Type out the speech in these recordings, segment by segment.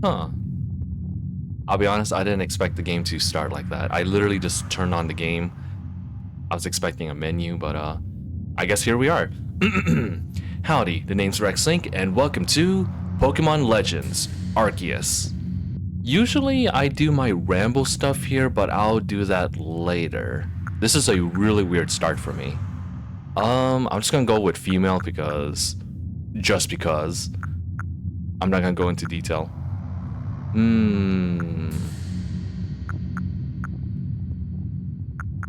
Huh. I'll be honest, I didn't expect the game to start like that. I literally just turned on the game. I was expecting a menu, but I guess here we are. Howdy, the name's RexLink, and welcome to Pokemon Legends, Arceus. Usually I do my ramble stuff here, but I'll do that later. This is a really weird start for me. I'm just gonna go with female just because. I'm not gonna go into detail. I'll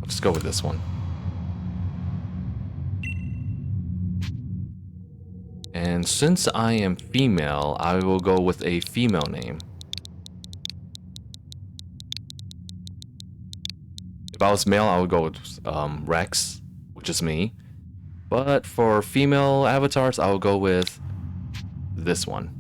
just go with this one. And since I am female, I will go with a female name. If I was male, I would go with Rex, which is me. But for female avatars, I will go with this one.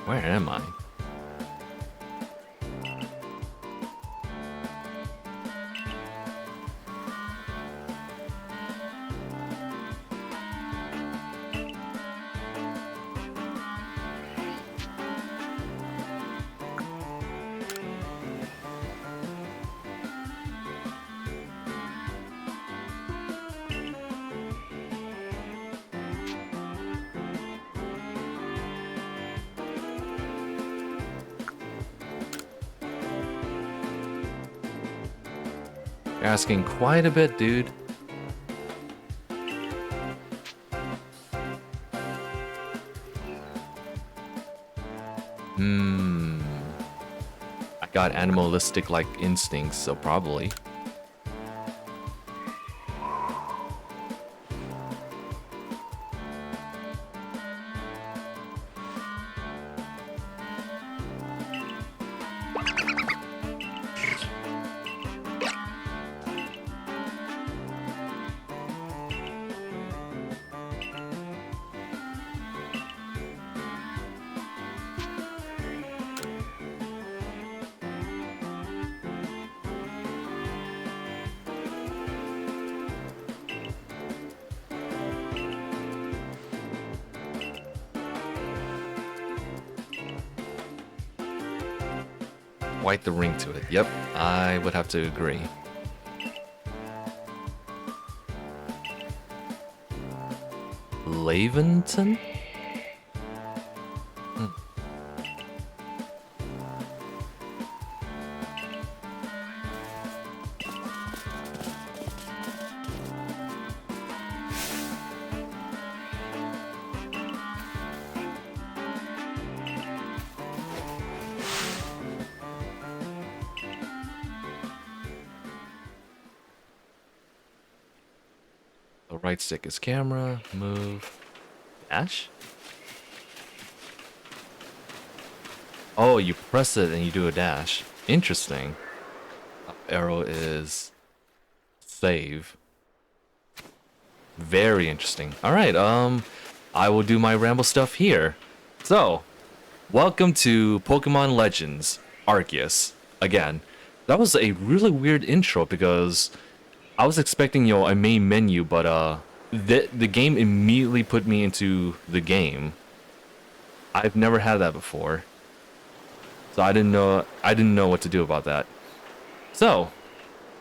Where am I? You're asking quite a bit, dude. I got animalistic-like instincts, so probably. Quite the ring to it. Yep, I would have to agree. Laventon? Right stick is camera, move, dash? Oh, you press it and you do a dash. Interesting. Arrow is save. Very interesting. Alright, I will do my ramble stuff here. So, welcome to Pokemon Legends Arceus. Again, that was a really weird intro because I was expecting, a main menu, but the game immediately put me into the game. I've never had that before. So I didn't know what to do about that. So,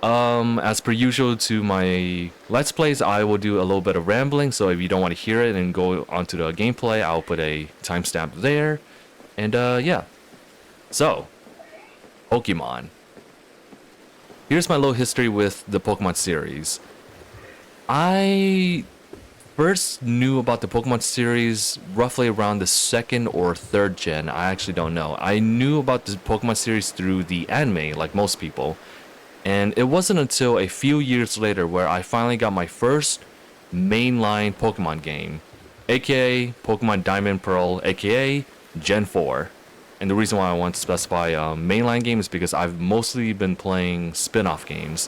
as per usual to my Let's Plays, I will do a little bit of rambling, so if you don't want to hear it and go onto the gameplay, I'll put a timestamp there. And yeah. So, Pokemon. Here's my little history with the Pokemon series. I first knew about the Pokemon series roughly around the 2nd or 3rd gen. I actually don't know. I knew about the Pokemon series through the anime, like most people. And it wasn't until a few years later where I finally got my first mainline Pokemon game, aka Pokemon Diamond Pearl, aka Gen 4. And the reason why I want to specify mainline game is because I've mostly been playing spin-off games.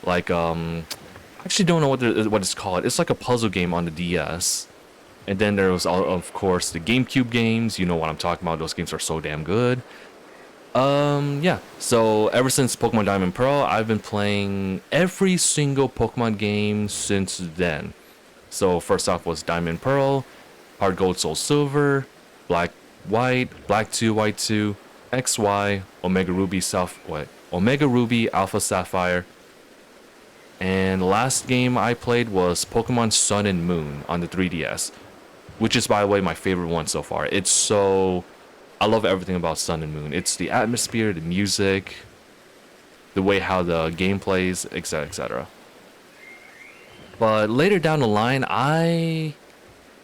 Like, I actually don't know what it's called. It's like a puzzle game on the DS. And then there was, of course, the GameCube games. You know what I'm talking about. Those games are so damn good. Yeah. So ever since Pokemon Diamond Pearl, I've been playing every single Pokemon game since then. So first off was Diamond Pearl, Heart Gold Soul Silver, Black White, Black 2 White 2, XY, Omega Ruby Omega Ruby Alpha Sapphire. And the last game I played was Pokemon Sun and Moon on the 3DS, which is, by the way, my favorite one so far. I love everything about Sun and Moon. It's the atmosphere, the music, the way how the game plays, etc., etc. But later down the line, I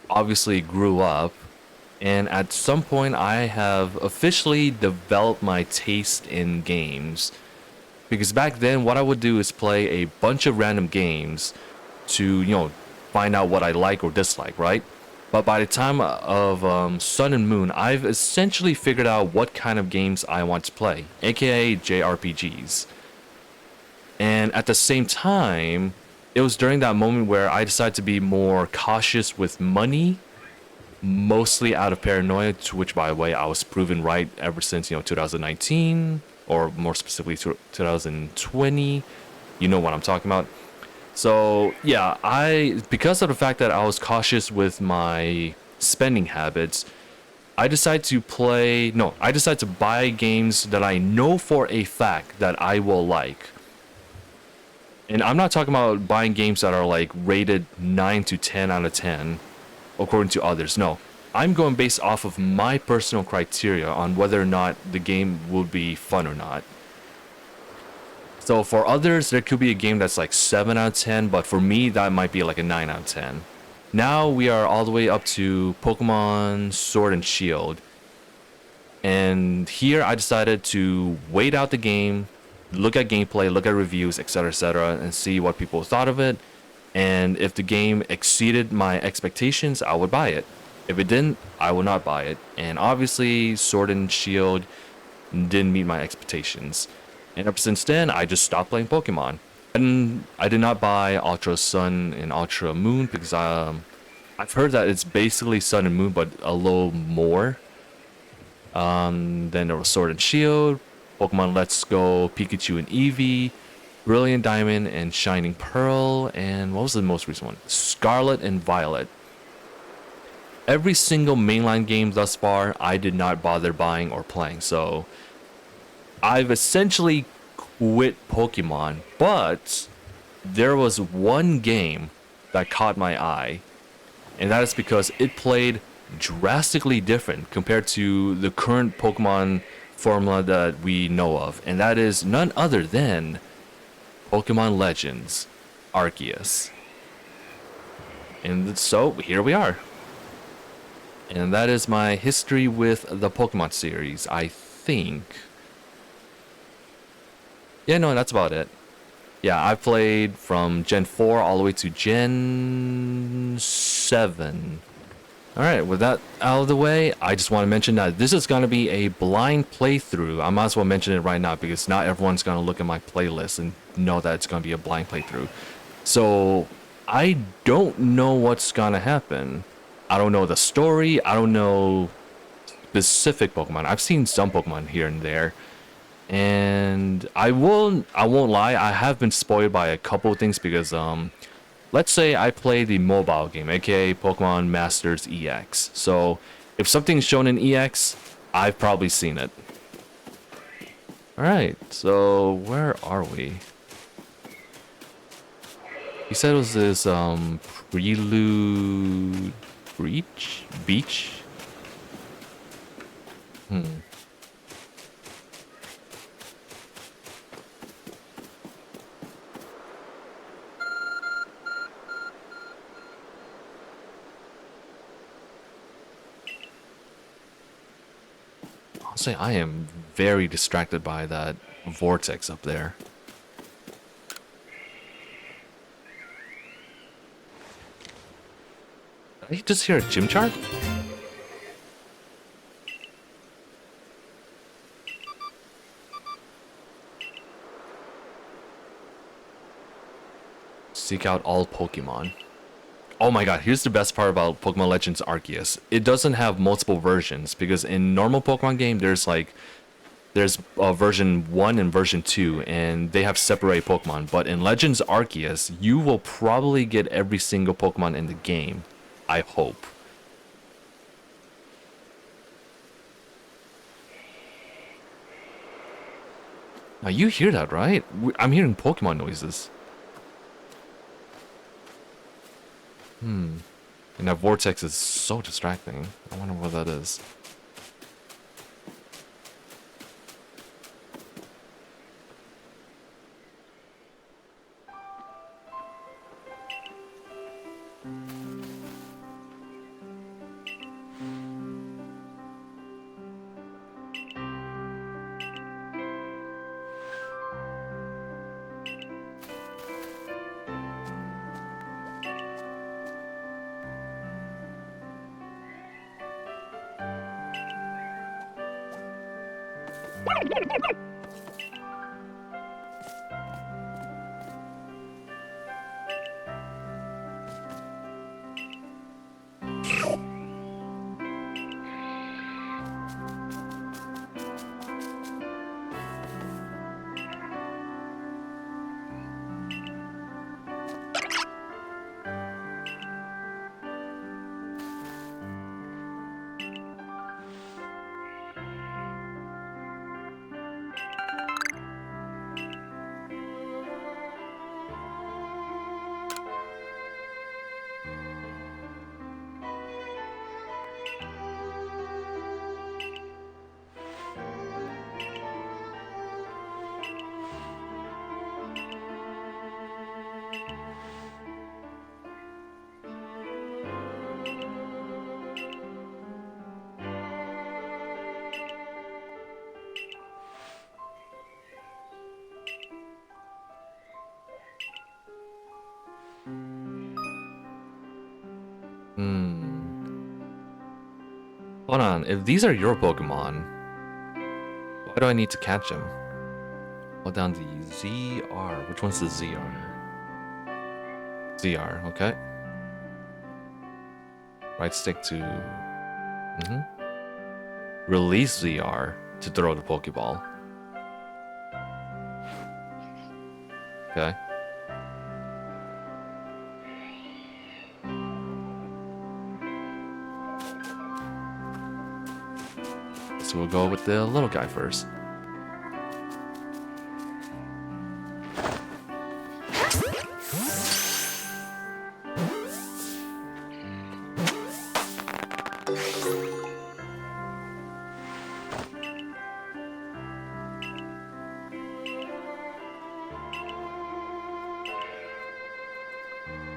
obviously grew up, and at some point I have officially developed my taste in games. Because back then, what I would do is play a bunch of random games to, find out what I like or dislike, right? But by the time of Sun and Moon, I've essentially figured out what kind of games I want to play, aka JRPGs. And at the same time, it was during that moment where I decided to be more cautious with money, mostly out of paranoia, to which, by the way, I was proven right ever since, 2019, or more specifically 2020. You know what I'm talking about. So yeah, because of the fact that I was cautious with my spending habits, I decided to buy games that I know for a fact that I will like. And I'm not talking about buying games that are like rated 9 to 10 out of 10 according to others. No, I'm going based off of my personal criteria on whether or not the game will be fun or not. So for others, there could be a game that's like 7 out of 10, but for me, that might be like a 9 out of 10. Now we are all the way up to Pokemon Sword and Shield. And here I decided to wait out the game, look at gameplay, look at reviews, etc., and see what people thought of it. And if the game exceeded my expectations, I would buy it. If it didn't, I will not buy it. And obviously, Sword and Shield didn't meet my expectations. And ever since then, I just stopped playing Pokemon. And I did not buy Ultra Sun and Ultra Moon because I've heard that it's basically Sun and Moon, but a little more. Then there was Sword and Shield, Pokemon Let's Go, Pikachu and Eevee, Brilliant Diamond and Shining Pearl, and what was the most recent one? Scarlet and Violet. Every single mainline game thus far, I did not bother buying or playing, so I've essentially quit Pokemon, but there was one game that caught my eye, and that is because it played drastically different compared to the current Pokemon formula that we know of, and that is none other than Pokemon Legends Arceus. And so here we are. And that is my history with the Pokemon series, I think. Yeah, no, that's about it. Yeah, I played from Gen 4 all the way to Gen 7. Alright, with that out of the way, I just want to mention that this is going to be a blind playthrough. I might as well mention it right now because not everyone's going to look at my playlist and know that it's going to be a blind playthrough. So, I don't know what's going to happen. I don't know the story. I don't know specific Pokemon. I've seen some Pokemon here and there. And I won't lie, I have been spoiled by a couple of things because let's say I play the mobile game, aka Pokemon Masters EX. So if something's shown in EX, I've probably seen it. Alright, so where are we? He said it was this Prelude Beach? I'll say I am very distracted by that vortex up there. Did I just hear a gym chart? Seek out all Pokemon. Oh my god, here's the best part about Pokemon Legends Arceus. It doesn't have multiple versions because in normal Pokemon game there's version 1 and version 2 and they have separate Pokemon, but in Legends Arceus you will probably get every single Pokemon in the game. I hope. Now you hear that, right? I'm hearing Pokemon noises. And that vortex is so distracting. I wonder what that is. Hold on, if these are your Pokemon, why do I need to catch them? Hold down the ZR. Which one's the ZR? ZR, okay. Right stick to... Release ZR to throw the Pokeball. Okay. So we'll go with the little guy first.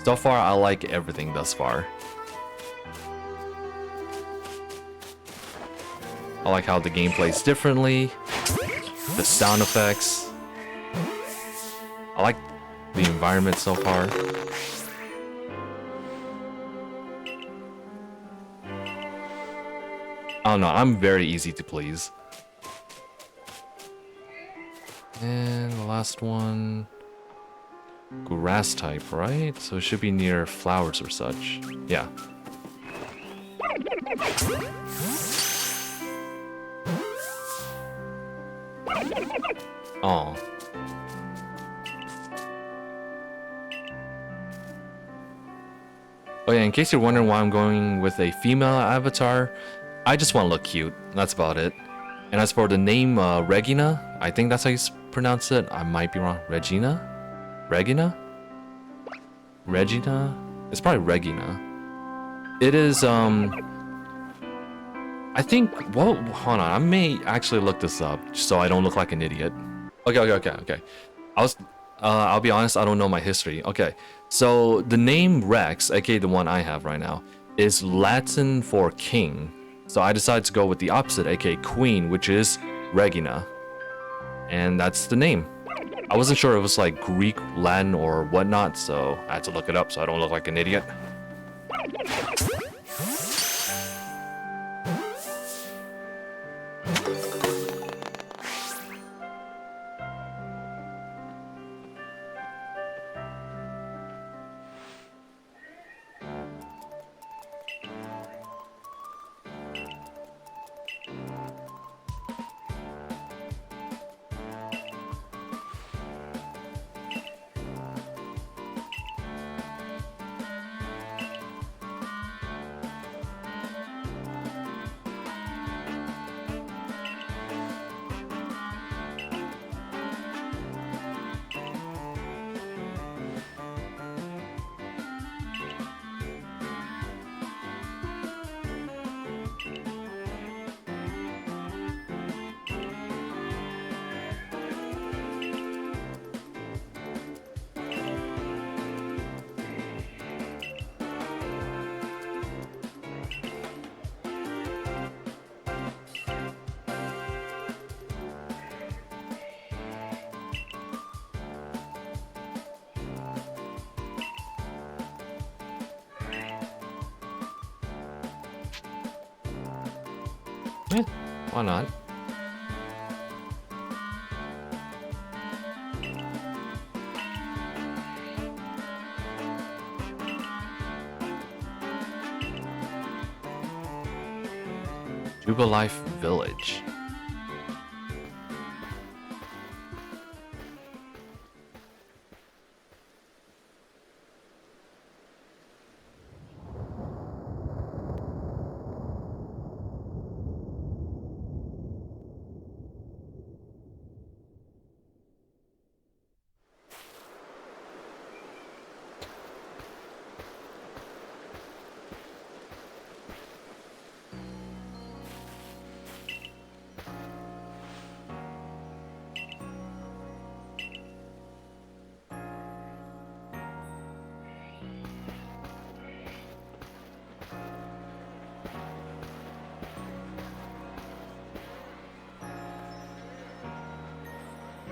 So far, I like everything thus far. I like how the game plays differently, the sound effects. I like the environment so far. I don't know, I'm very easy to please. And the last one... grass type, right? So it should be near flowers or such. Yeah. Oh. Oh yeah, in case you're wondering why I'm going with a female avatar, I just want to look cute. That's about it. And as for the name Regina, I think that's how you pronounce it. I might be wrong. Regina? Regina? Regina? It's probably Regina. It is, I think, well, hold on. I may actually look this up so I don't look like an idiot. Okay. I'll be honest, I don't know my history. Okay, so the name Rex, aka the one I have right now, is Latin for king. So I decided to go with the opposite, aka queen, which is Regina. And that's the name. I wasn't sure if it was like Greek, Latin, or whatnot, so I had to look it up so I don't look like an idiot. Yeah, why not? Jubilife Village.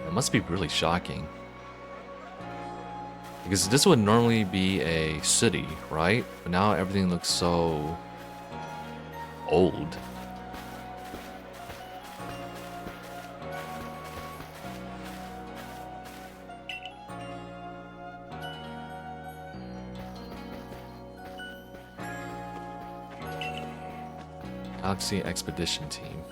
It must be really shocking. Because this would normally be a city, right? But now everything looks so old. Galaxy Expedition Team.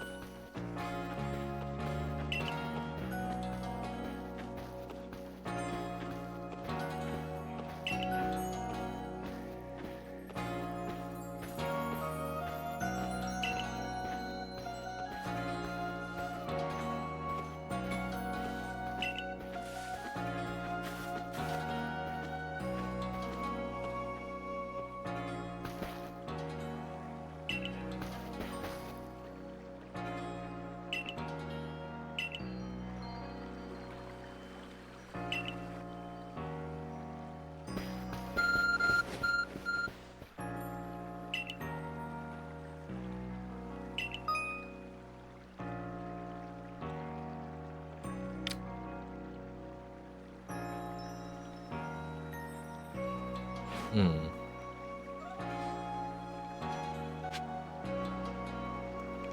Hmm.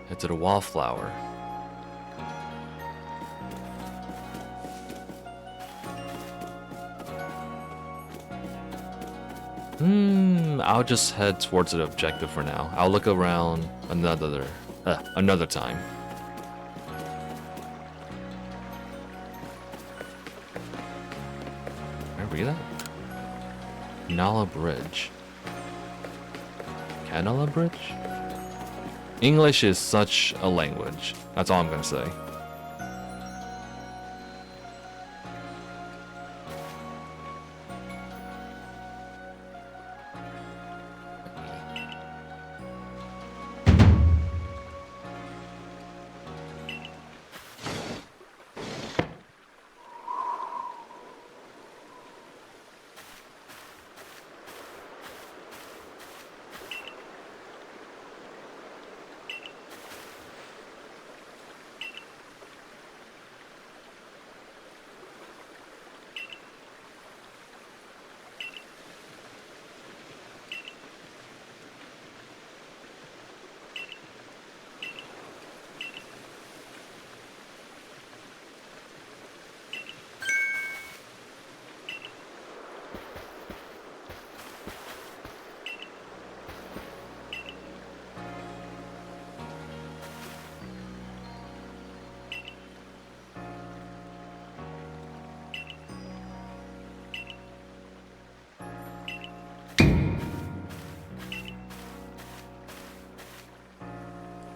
Head to the wallflower. I'll just head towards the objective for now. I'll look around another time. Can I read that? Nala Bridge. Canala Bridge? English is such a language. That's all I'm gonna say.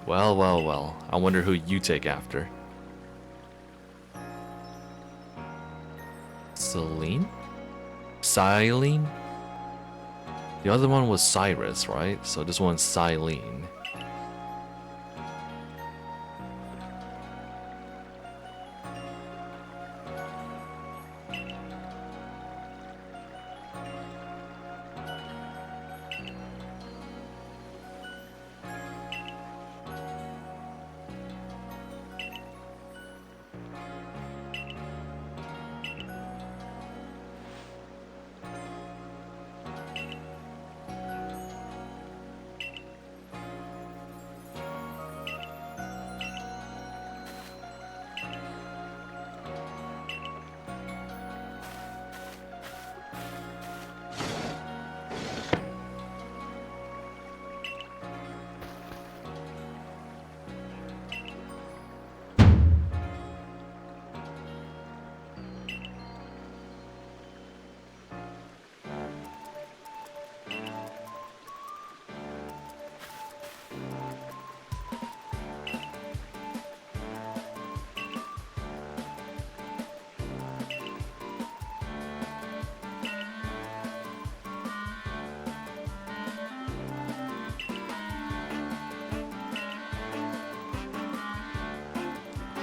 Well, well, well. I wonder who you take after. Celine? Silene? The other one was Cyrus, right? So this one's Silene.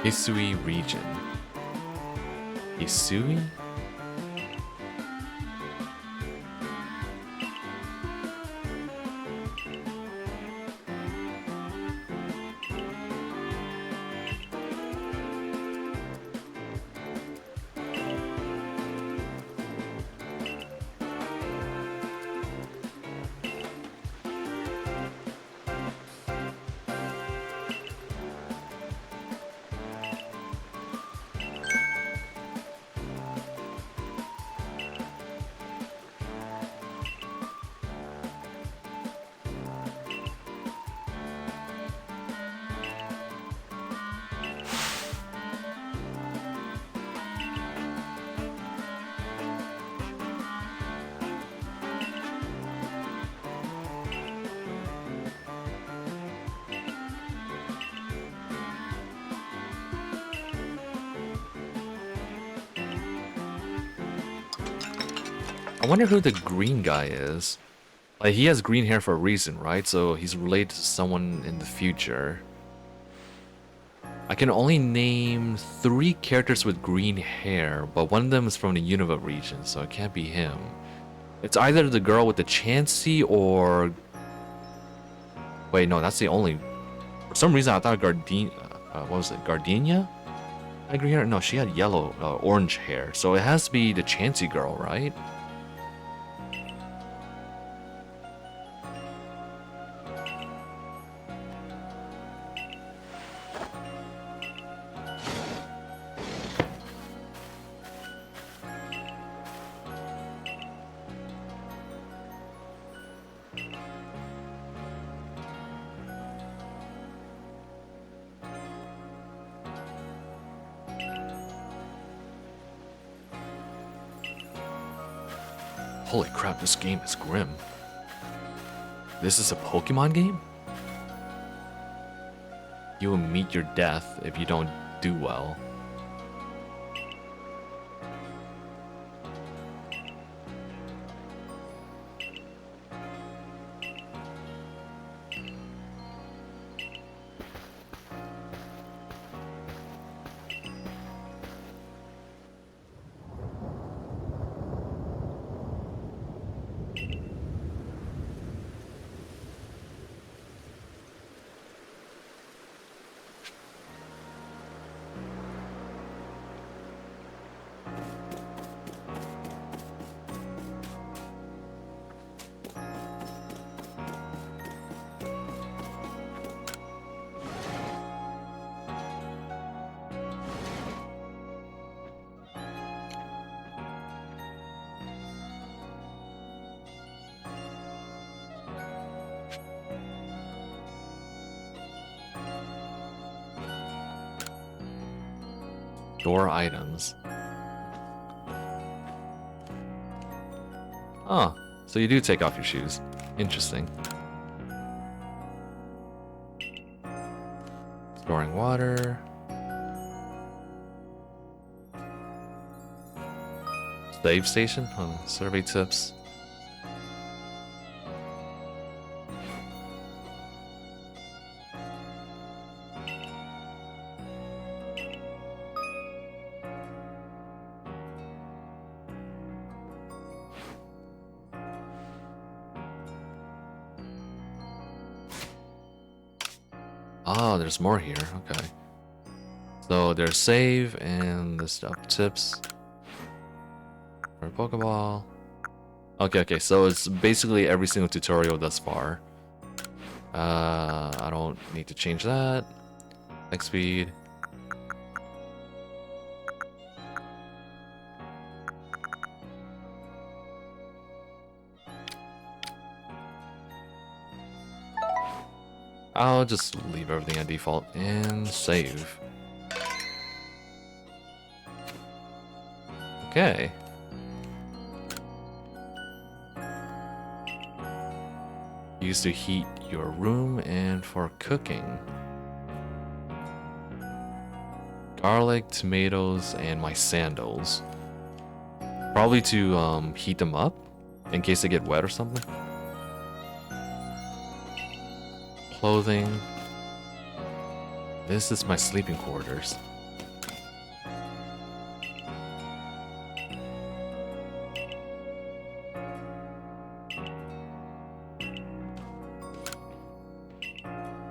Hisui region. Hisui? I wonder who the green guy is. Like, he has green hair for a reason, right? So he's related to someone in the future. I can only name 3 characters with green hair, but one of them is from the Unova region, so it can't be him. It's either the girl with the Chansey or... Wait, no, that's the only... For some reason, I thought what was it? Gardenia? Had green hair? No, she had yellow, orange hair. So it has to be the Chansey girl, right? Holy crap, this game is grim. This is a Pokemon game? You will meet your death if you don't do well. Door items. Oh, so you do take off your shoes. Interesting. Storing water. Save station? Oh, survey tips. Oh, there's more here. Okay. So there's save and the stuff tips. For a Pokeball. Okay, so it's basically every single tutorial thus far. I don't need to change that. Next speed. I'll just leave everything at default and save. Okay. Used to heat your room and for cooking. Garlic, tomatoes, and my sandals. Probably to heat them up in case they get wet or something. Clothing. This is my sleeping quarters.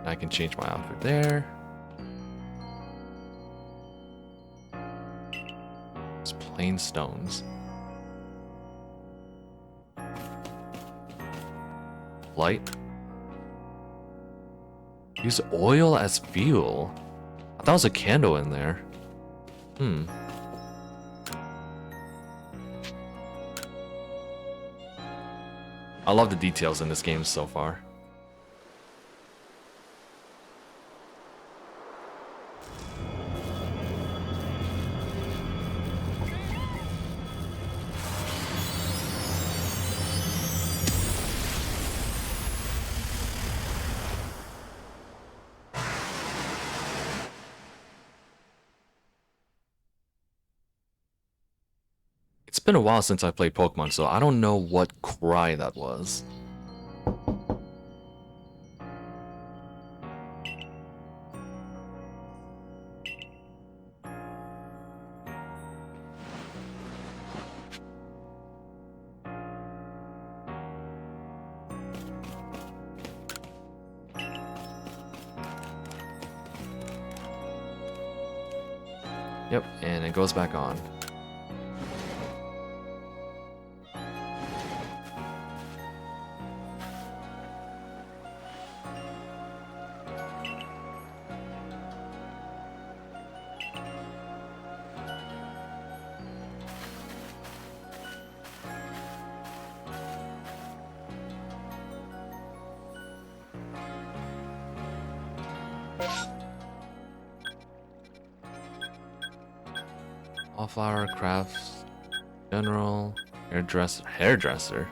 I can change my outfit there. It's plain stones. Light. Use oil as fuel. I thought it was a candle in there. I love the details in this game so far. It's been a while since I played Pokemon, so I don't know what cry that was. Yep, and it goes back on. Wallflower, crafts, general. Hairdresser.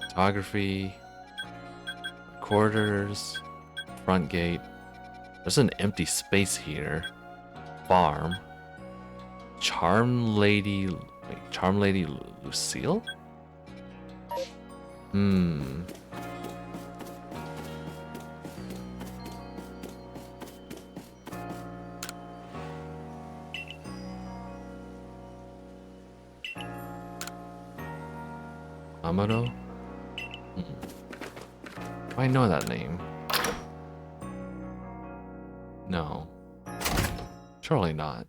Photography. Quarters. Front gate. There's an empty space here. Farm. Charm Lady Lucille? Amado? I know that name. No. Surely not.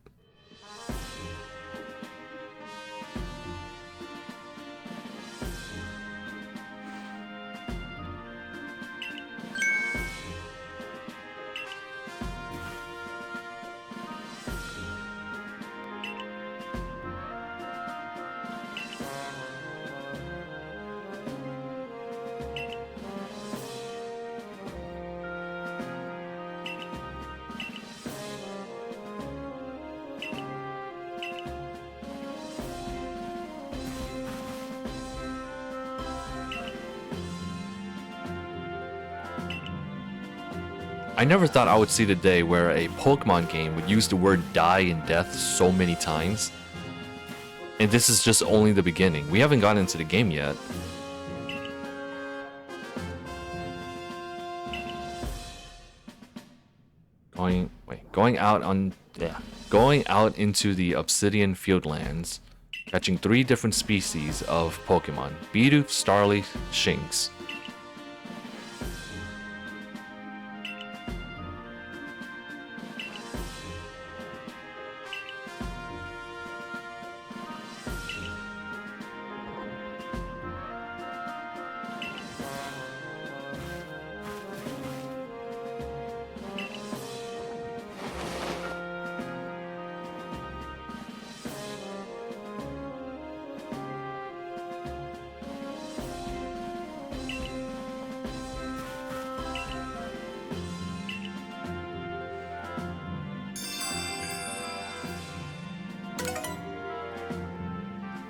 I never thought I would see the day where a Pokemon game would use the word die and death so many times. And this is just only the beginning. We haven't gotten into the game yet. Going out into the Obsidian Fieldlands, catching 3 different species of Pokemon: Bidoof, Starly, Shinx.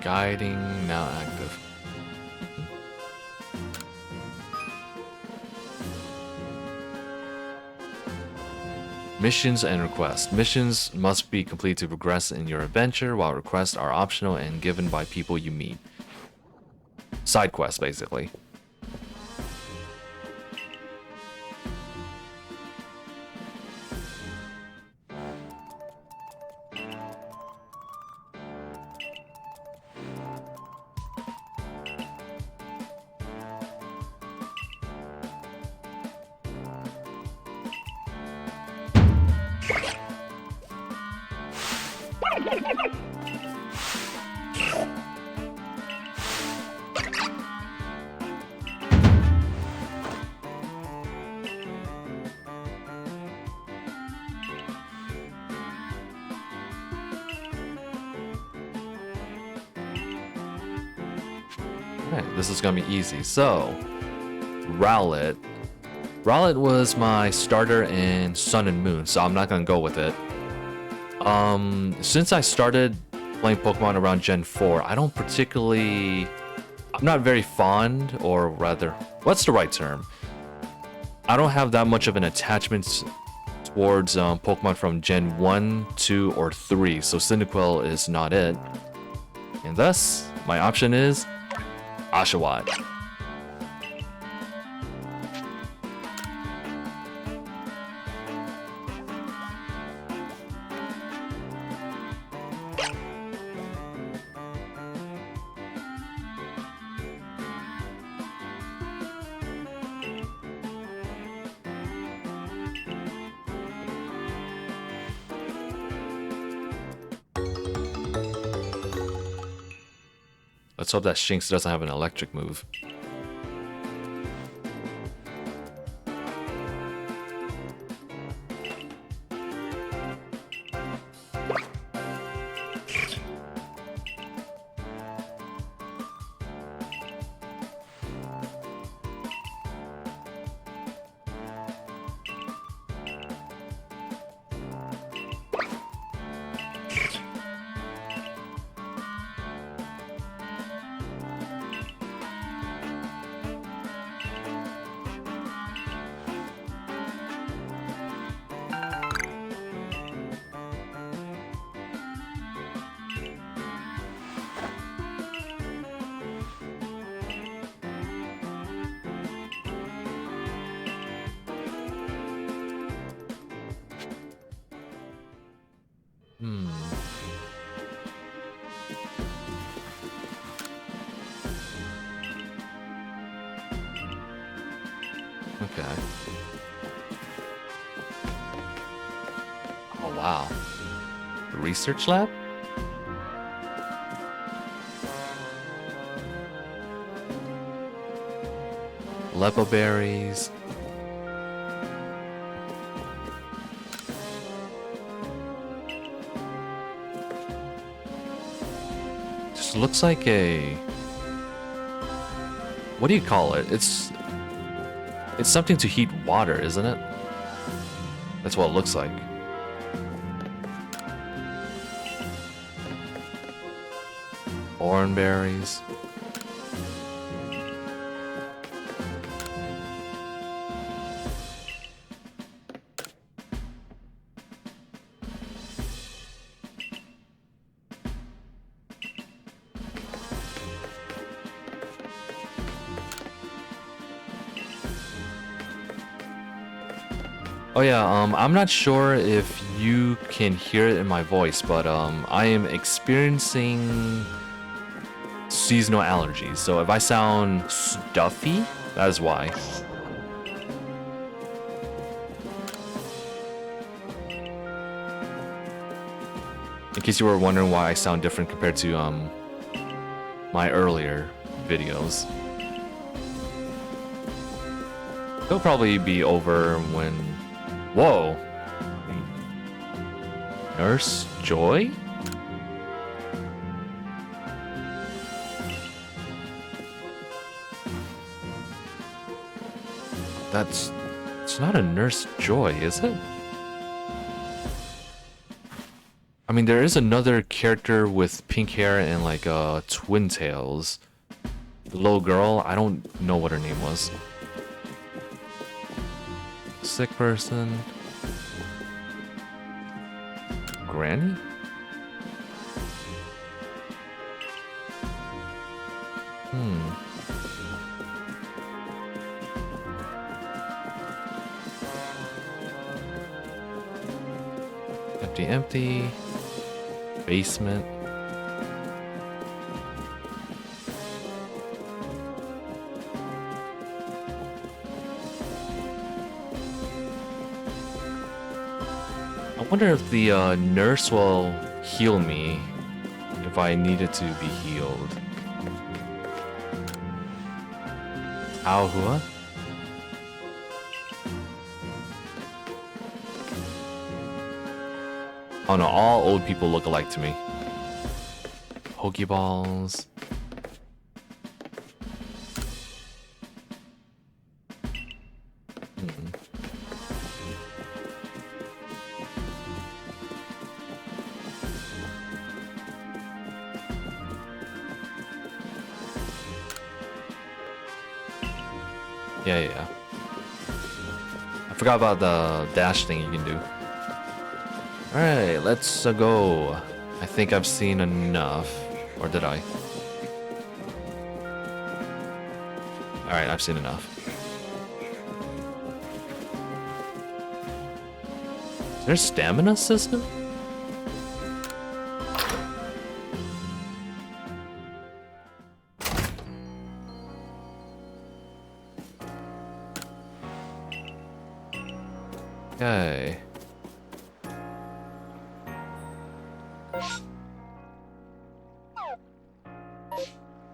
Guiding now active. Missions and requests. Missions must be completed to progress in your adventure, while requests are optional and given by people you meet. Side quests, basically. This is gonna be easy. So, Rowlet. Rowlet was my starter in Sun and Moon, so I'm not gonna go with it. Since I started playing Pokemon around Gen 4, I'm not very fond, or rather, what's the right term? I don't have that much of an attachment towards Pokemon from Gen 1, 2, or 3, so Cyndaquil is not it. And thus, my option is Oshawott. Let's hope that Shinx doesn't have an electric move. Hmm. Okay. Oh, wow. The research lab? Lepo berries. Just looks like a... What do you call it? It's something to heat water, isn't it? That's what it looks like. Orange berries. Oh yeah, I'm not sure if you can hear it in my voice, but I am experiencing seasonal allergies. So if I sound stuffy, that is why. In case you were wondering why I sound different compared to my earlier videos. It'll probably be over when... Whoa! Nurse Joy? It's not a Nurse Joy, is it? I mean, there is another character with pink hair and like twin tails. The little girl, I don't know what her name was. Sick person. Granny? Empty. Basement. I wonder if the nurse will heal me if I needed to be healed. Ahua? Oh no, all old people look alike to me. Pokeballs. Yeah. I forgot about the dash thing you can do. Alright, let's go. I think I've seen enough. Or did I? Alright, I've seen enough. Is there a stamina system? Okay.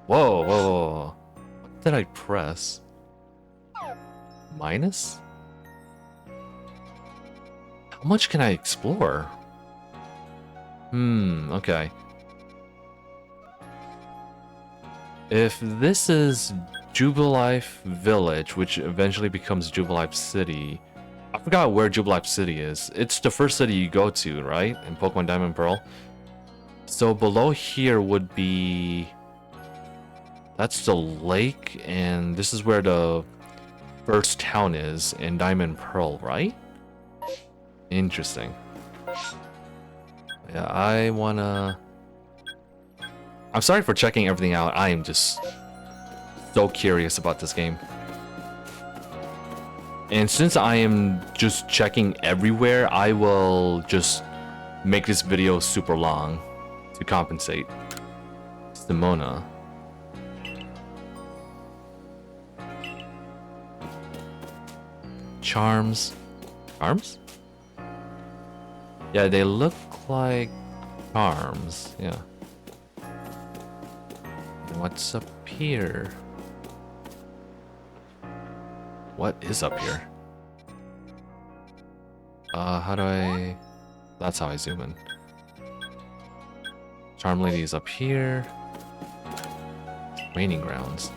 Whoa. What did I press? Minus? How much can I explore? Okay. If this is Jubilife Village, which eventually becomes Jubilife City, I forgot where Jubilife City is. It's the first city you go to, right? In Pokemon Diamond and Pearl. So below here would be... That's the lake, and this is where the first town is in Diamond and Pearl, right? Interesting. Yeah, I wanna... I'm sorry for checking everything out. I am just so curious about this game. And since I am just checking everywhere, I will just make this video super long to compensate. Simona. Charms. Charms? Yeah, they look like charms. Yeah. What's up here? What is up here? How do I... That's how I zoom in. Charm Lady is up here. Raining Grounds.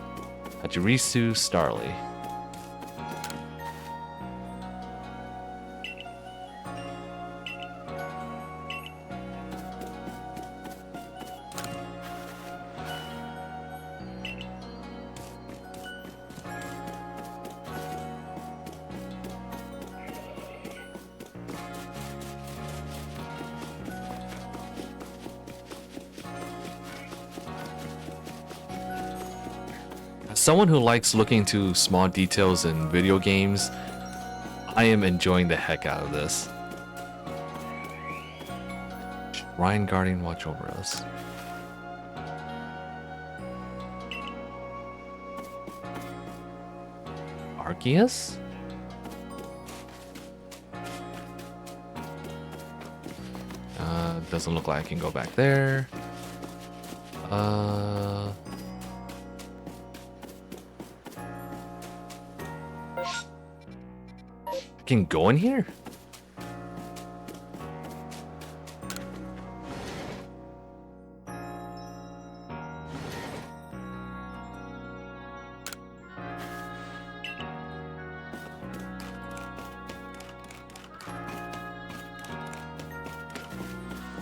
Hachirisu Starly. Someone who likes looking into small details in video games, I am enjoying the heck out of this. Shrine Guardian, watch over us. Arceus? Doesn't look like I can go back there. Can go in here?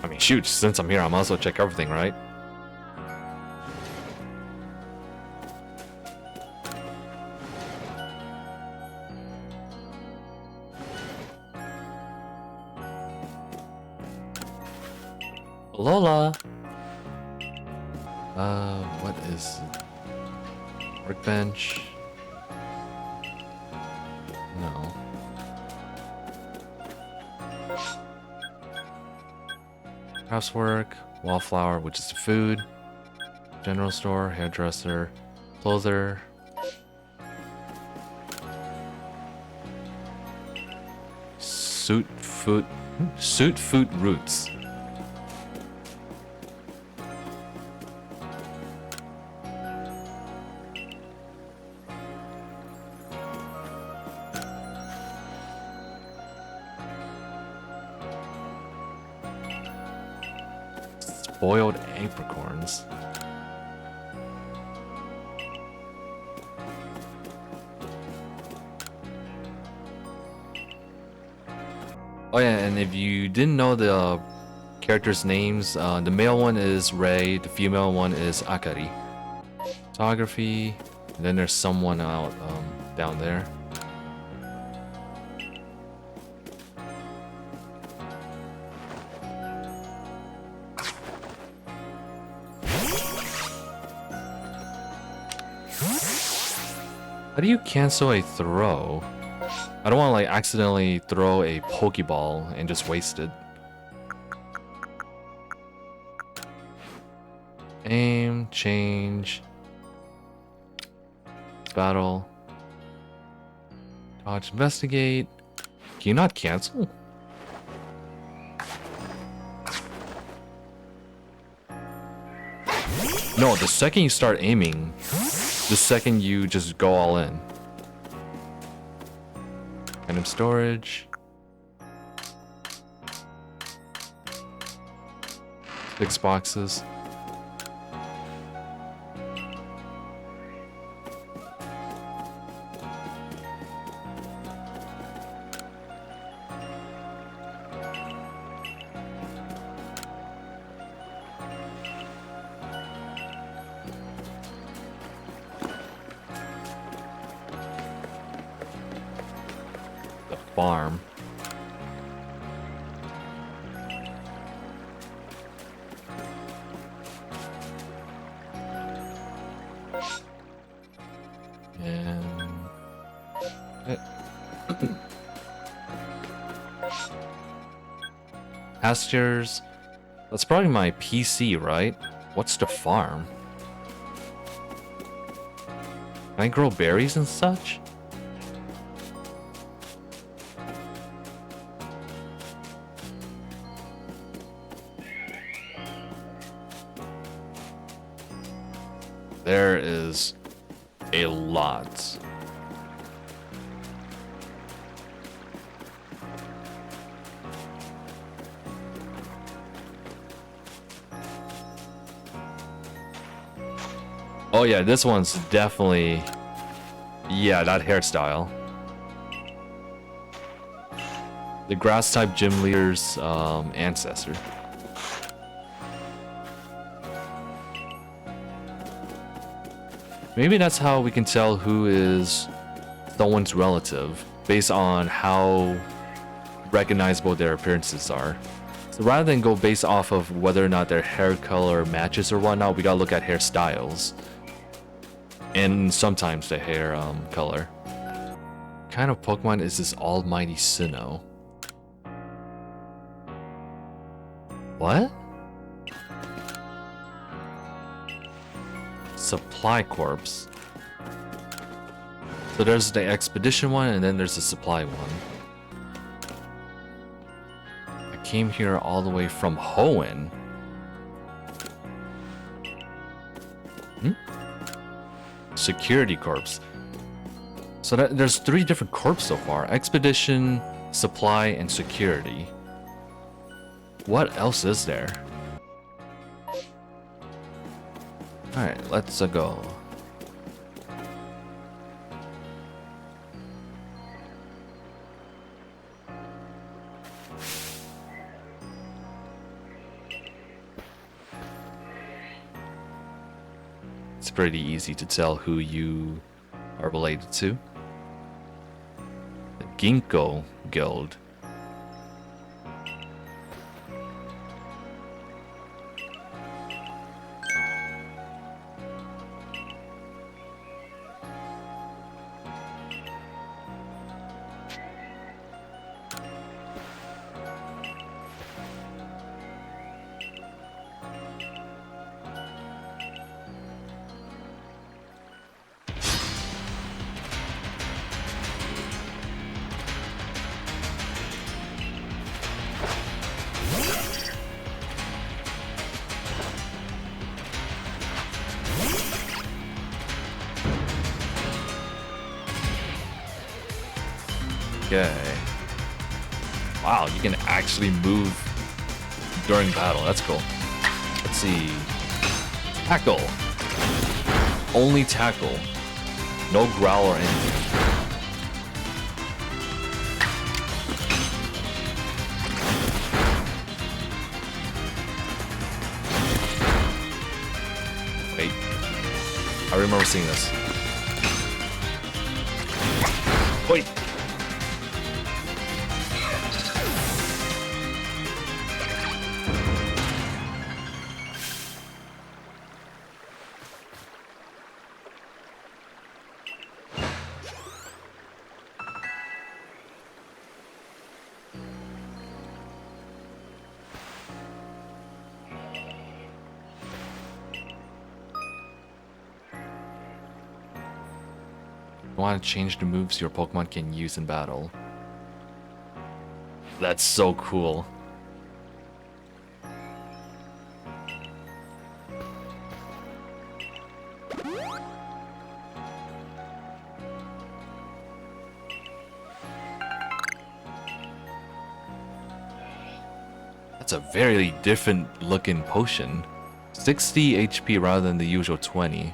I mean, shoot, since I'm here, I might as well check everything, right? Lola. What is it? Workbench? No. Housework, wallflower, which is food. General store, hairdresser, clother. Suit food roots. Boiled apricorns. Oh yeah, and if you didn't know the characters' names, the male one is Rei, the female one is Akari. Photography, and then there's someone out down there. How do you cancel a throw? I don't want to like accidentally throw a Pokeball and just waste it. Aim, change, battle, dodge, investigate. Can you not cancel? No, the second you start aiming, the second you just go all in. Random storage. 6 boxes. Farm. And Pastures. That's probably my PC, right? What's the farm? Can I grow berries and such? There is a lot. Oh yeah, this one's definitely... Yeah, that hairstyle. The grass-type gym leader's ancestor. Maybe that's how we can tell who is someone's relative, based on how recognizable their appearances are. So rather than go based off of whether or not their hair color matches or whatnot, we gotta look at hairstyles. And sometimes the hair color. What kind of Pokemon is this almighty Sinnoh? What? Supply Corps. So there's the expedition one, and then there's the supply one. I came here all the way from Hoenn. Security Corps. So there's 3 different corps so far. Expedition, supply, and security. What else is there? Alright, let's go. It's pretty easy to tell who you are related to. The Ginkgo Guild. Okay. Wow, you can actually move during battle. That's cool. Let's see. Tackle. Only tackle. No growl or anything. Wait. I remember seeing this. Wait. Want to change the moves your Pokemon can use in battle. That's so cool. That's a very different looking potion. 60 HP rather than the usual 20.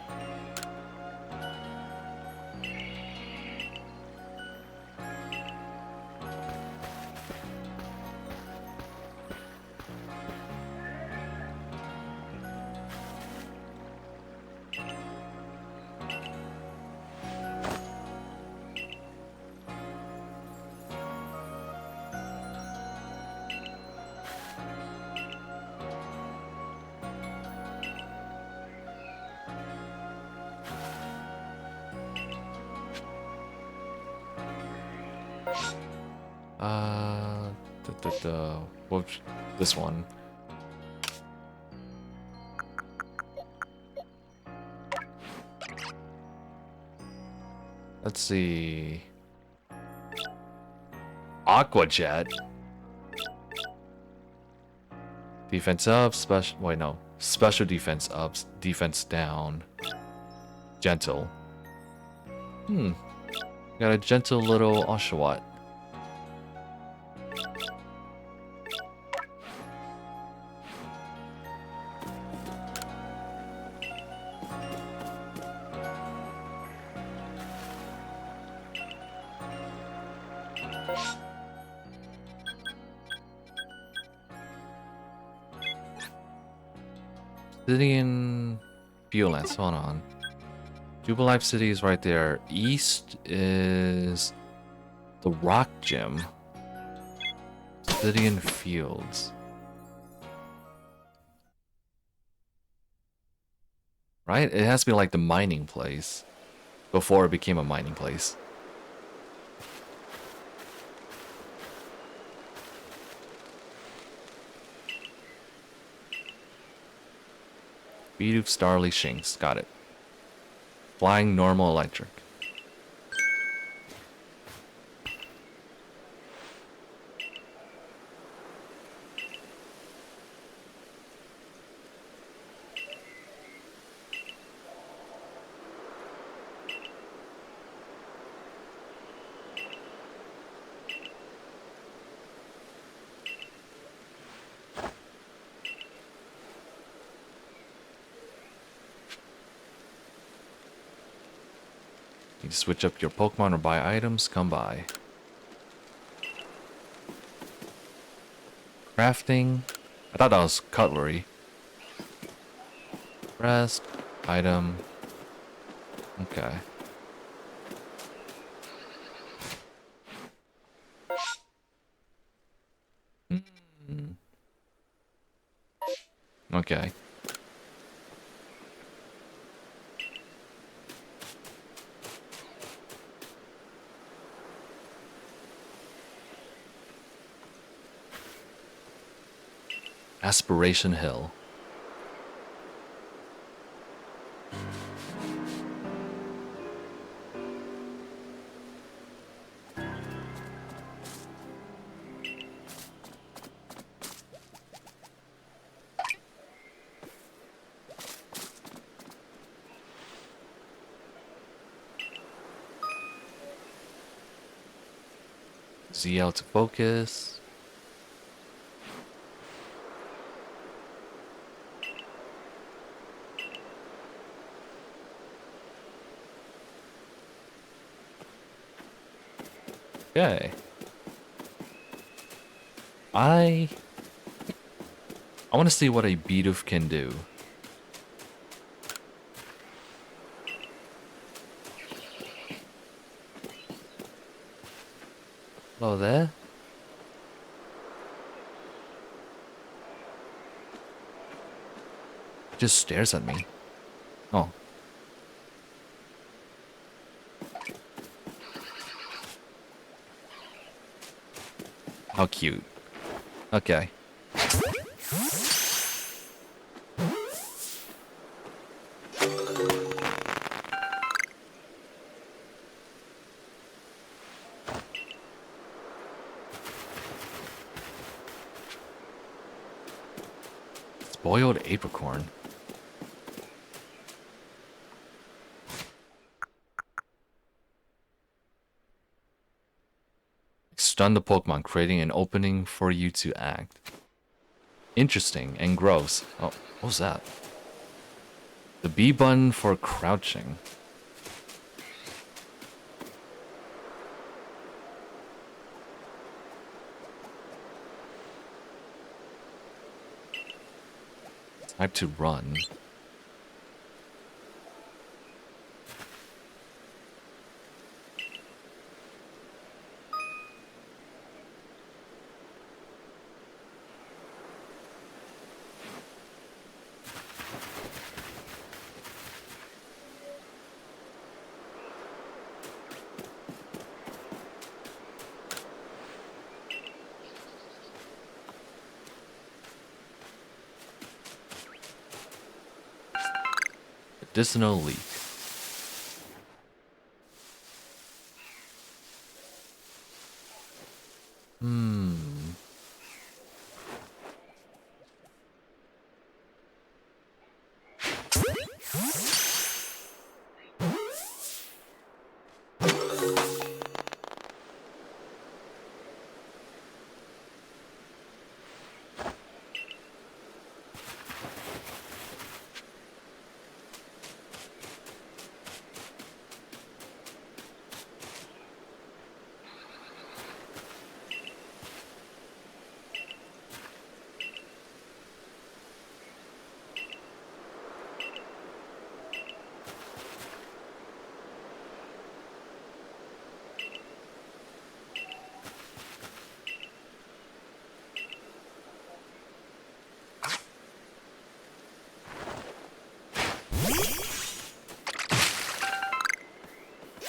Whoops, this one. Let's see. Aqua Jet. Defense up, special. Wait, no. Special defense up, defense down. Gentle. Got a gentle little Oshawott. City in Fuelance, hold on. Jubilife City is right there. East is the Rock Gym. City and Fields. Right? It has to be like the mining place. Before it became a mining place. Bidoof Starly Shinx. Got it. Flying normal electric. You can switch up your Pokemon or buy items. Come by. Crafting. I thought that was cutlery. Rest. Item. Okay. Okay. Aspiration Hill. ZL to focus. Okay. I want to see what a Bidoof can do. Hello there. It just stares at me. Oh. How cute. Okay. Boiled apricorn. Stun the Pokemon, creating an opening for you to act. Interesting and gross. Oh, what was that? The B button for crouching. Type to run. Medicinal leak.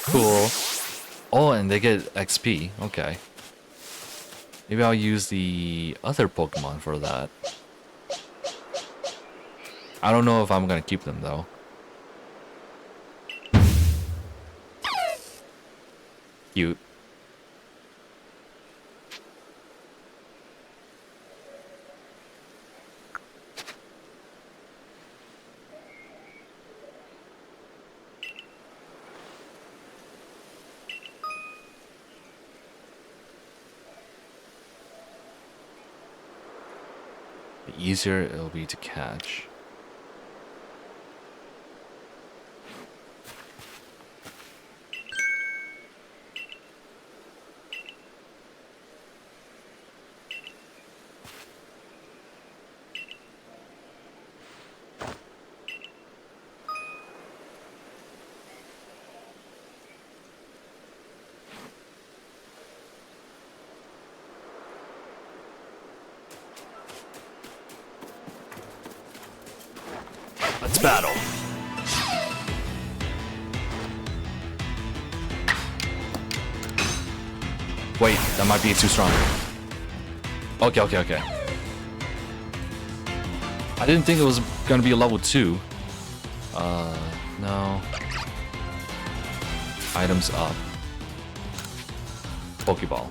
Cool. Oh, and they get XP. Okay. Maybe I'll use the other Pokemon for that. I don't know if I'm gonna keep them though. Cute. The easier it'll be to catch. Let's battle. Wait, that might be too strong. Okay. I didn't think it was gonna be a level 2. No. Items up. Pokeball.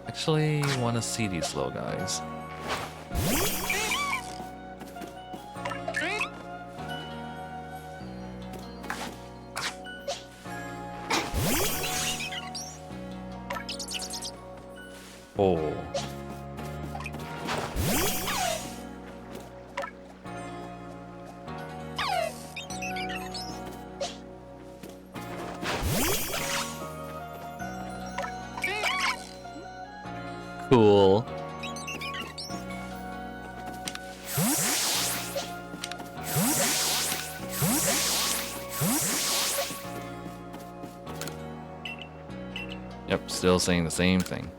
Actually want to see these little guys. Oh. Cool. Yep, still saying the same thing.